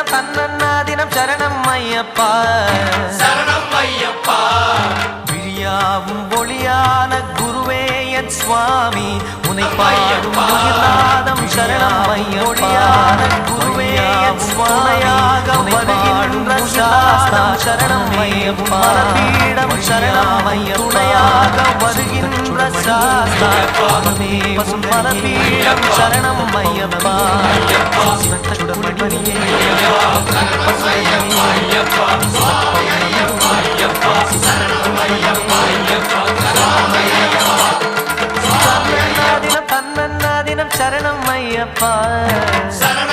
தினம் தன்னன்னா தினம் சரணம் ஐயப்பா சரணம் ஐயப்பா விழியாவும் ஒளியான குருவே என் சுவாமி உனை பாடும் உயிர்நாதம் சரணம் ஐயப்பா குருவே என் சுவாமியாக வருகின்ற சாஸ்திரம் சரணம் ஐயப்பா பீடம் சரணம் ஐயப்பனையாக வருகின்ற சாஸ்திரமே பசுமலபீடம் சரணம் ஐயப்பா சுடமணியே தினம் தன்னன்னா தினம் சரணம் ஐயப்பா சரணம்